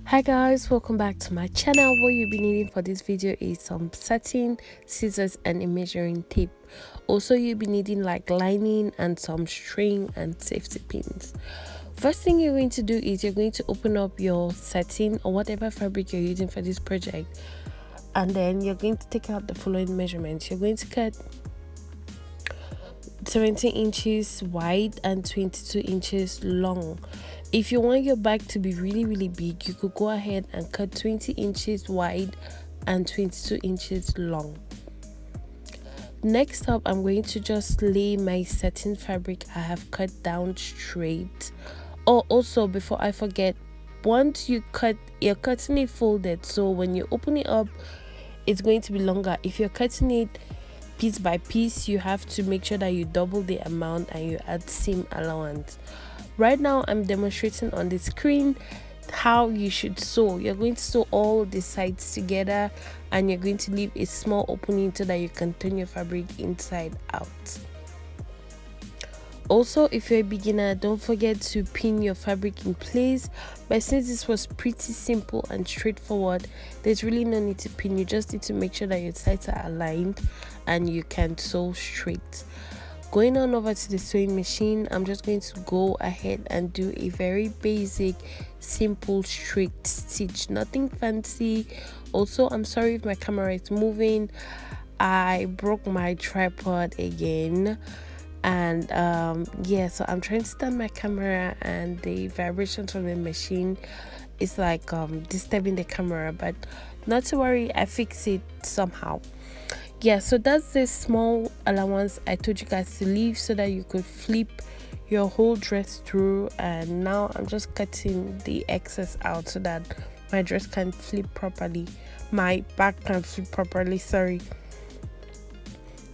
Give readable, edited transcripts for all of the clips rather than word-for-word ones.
Hi guys, welcome back to my channel. What you'll be needing for this video is some satin, scissors and a measuring tape. Also, you'll be needing like lining and some string and safety pins. First thing you're going to do is you're going to open up your satin or whatever fabric you're using for this project, and then you're going to take out the following measurements. You're going to cut 70 inches wide and 22 inches long. If you want your bag to be really big, you could go ahead and cut 20 inches wide and 22 inches long. Next up, I'm going to just lay my satin fabric I have cut down straight. Oh, also before I forget, once you cut, you're cutting it folded, so when you open it up it's going to be longer. If you're cutting it piece by piece, you have to make sure that you double the amount and you add seam allowance. Right now I'm demonstrating on the screen how you should sew. You're going to sew all the sides together and you're going to leave a small opening so that you can turn your fabric inside out. Also, if you're a beginner, don't forget to pin your fabric in place. But since this was pretty simple and straightforward, there's really no need to pin. You just need to make sure that your sides are aligned and you can sew straight. Going on over to the sewing machine, I'm just going to go ahead and do a very basic, simple, straight stitch. Nothing fancy. Also, I'm sorry if my camera is moving. I broke my tripod again. And yeah, so I'm trying to stand my camera and the vibrations from the machine is like disturbing the camera, but not to worry, I fix it somehow. Yeah, so that's the small allowance I told you guys to leave so that you could flip your whole dress through. And now I'm just cutting the excess out so that my dress can flip properly, my back can flip properly, sorry.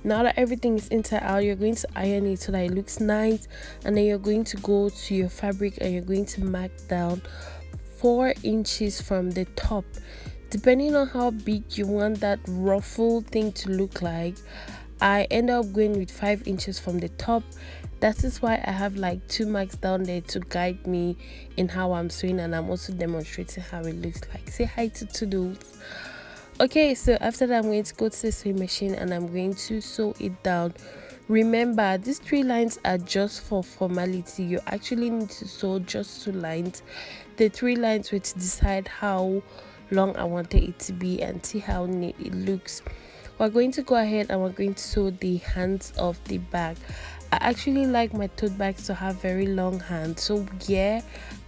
Now that everything is inside out, you're going to iron it so that it looks nice, and then you're going to go to your fabric and you're going to mark down 4 inches from the top. Depending on how big you want that ruffle thing to look like, I end up going with 5 inches from the top. That is why I have like 2 marks down there to guide me in how I'm sewing, and I'm also demonstrating how it looks like. Say hi to Toodles. Okay, so after that I'm going to go to the sewing machine and I'm going to sew it down. Remember, these 3 lines are just for formality. You actually need to sew just 2 lines. The 3 lines were to decide how long I wanted it to be and see how neat it looks. We're going to go ahead and we're going to sew the hands of the bag. I actually like my tote bags to have very long hands, so yeah,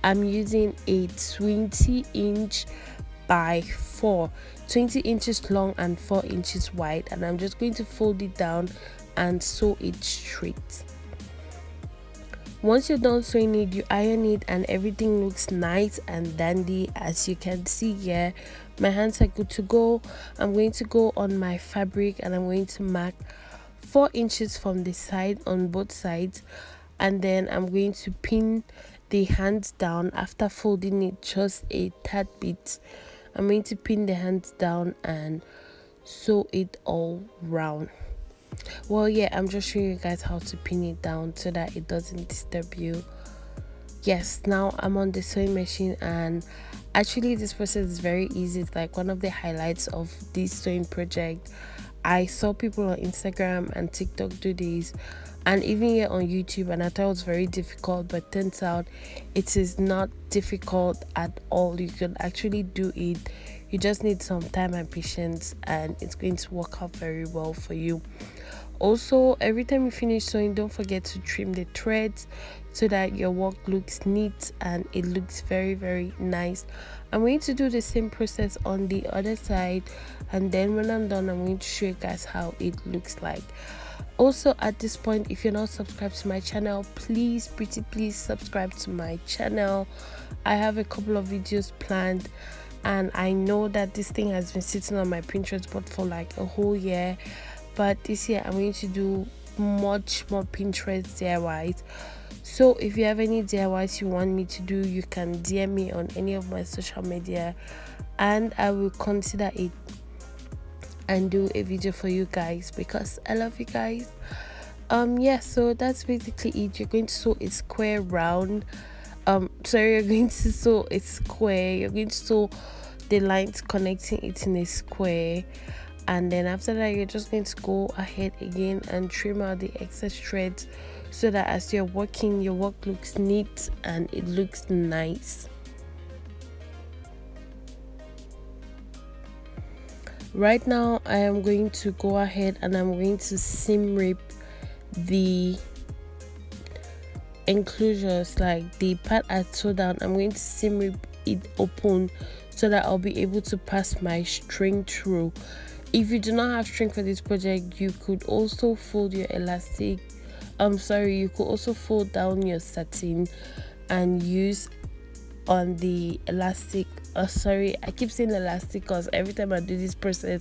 I'm using a 20-inch by 20 inches long and 4 inches wide, and I'm just going to fold it down and sew it straight. Once you're done sewing it, you iron it and everything looks nice and dandy. As you can see here, my hands are good to go. I'm going to go on my fabric and I'm going to mark 4 inches from the side on both sides, and then I'm going to pin the hands down after folding it just a tad bit. I'm going to pin the hands down and sew it all round. Well, yeah, I'm just showing you guys how to pin it down so that it doesn't disturb you. Yes, now I'm on the sewing machine, and actually this process is very easy. It's like one of the highlights of this sewing project. I saw people on Instagram and TikTok do this, and even here on YouTube, and I thought it was very difficult, but turns out it is not difficult at all. You can actually do it. You just need some time and patience, and it's going to work out very well for you. Also, every time you finish sewing, don't forget to trim the threads so that your work looks neat and it looks very nice. I'm going to do the same process on the other side, and then when I'm done, I'm going to show you guys how it looks like. Also, at this point, if you're not subscribed to my channel, please subscribe to my channel. I have a couple of videos planned, and I know that this thing has been sitting on my Pinterest board for like a whole year, but this year I'm going to do much more Pinterest DIYs. So if you have any DIYs you want me to do, you can DM me on any of my social media and I will consider it and do a video for you guys because I love you guys. Yeah, so that's basically it. You're going to sew a square round sorry, you're going to sew a square. You're going to sew the lines connecting it in a square, and then after that you're just going to go ahead again and trim out the excess threads, so that as you're working, your work looks neat and it looks nice. Right now I am going to go ahead and I'm going to seam rip the enclosures, like the part I sewed down. I'm going to seam rip it open so that I'll be able to pass my string through. If you do not have string for this project, you could also fold your elastic, you could also fold down your satin and use on the elastic. I keep saying elastic because every time I do this process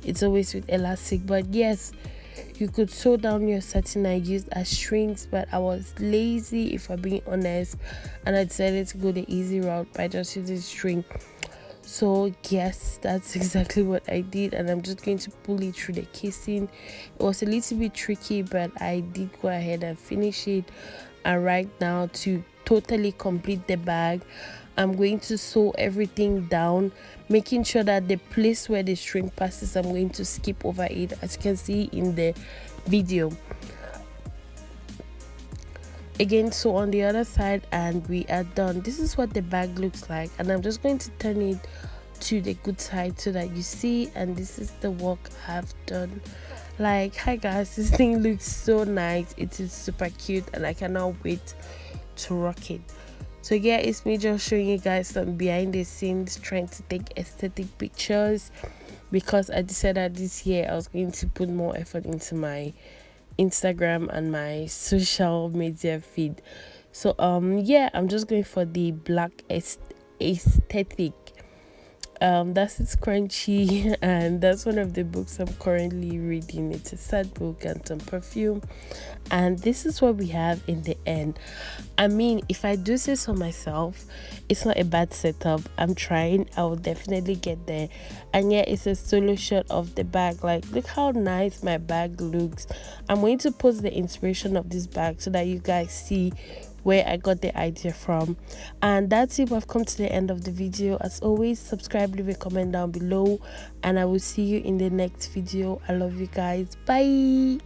it's always with elastic, but yes, you could sew down your satin I used as strings, but I was lazy, if I'm being honest, and I decided to go the easy route by just using string. So yes, that's exactly what I did, and I'm just going to pull it through the casing. It was a little bit tricky, but I did go ahead and finish it. And right now, to totally complete the bag, I'm going to sew everything down, making sure that the place where the string passes, I'm going to skip over it, as you can see in the video. Again, so on the other side, and we are done. This is what the bag looks like, and I'm just going to turn it to the good side so that you see. And this is the work I've done. Like, hi guys, this thing looks so nice. It is super cute and I cannot wait to rock it. So yeah, it's me just showing you guys some behind the scenes, trying to take aesthetic pictures, because I decided this year I was going to put more effort into my Instagram and my social media feed. So yeah, I'm just going for the black aesthetic. That's It's Crunchy, and that's one of the books I'm currently reading. It's a sad book and some perfume, and this is what we have in the end. I mean, if I do say so myself, it's not a bad setup. I'm trying, I will definitely get there. And yeah, it's a solo shot of the bag. Like, look how nice my bag looks. I'm going to post the inspiration of this bag so that you guys see where I got the idea from. And that's it. We've come to the end of the video. As always, subscribe, leave a comment down below, and I will see you in the next video. I love you guys. Bye.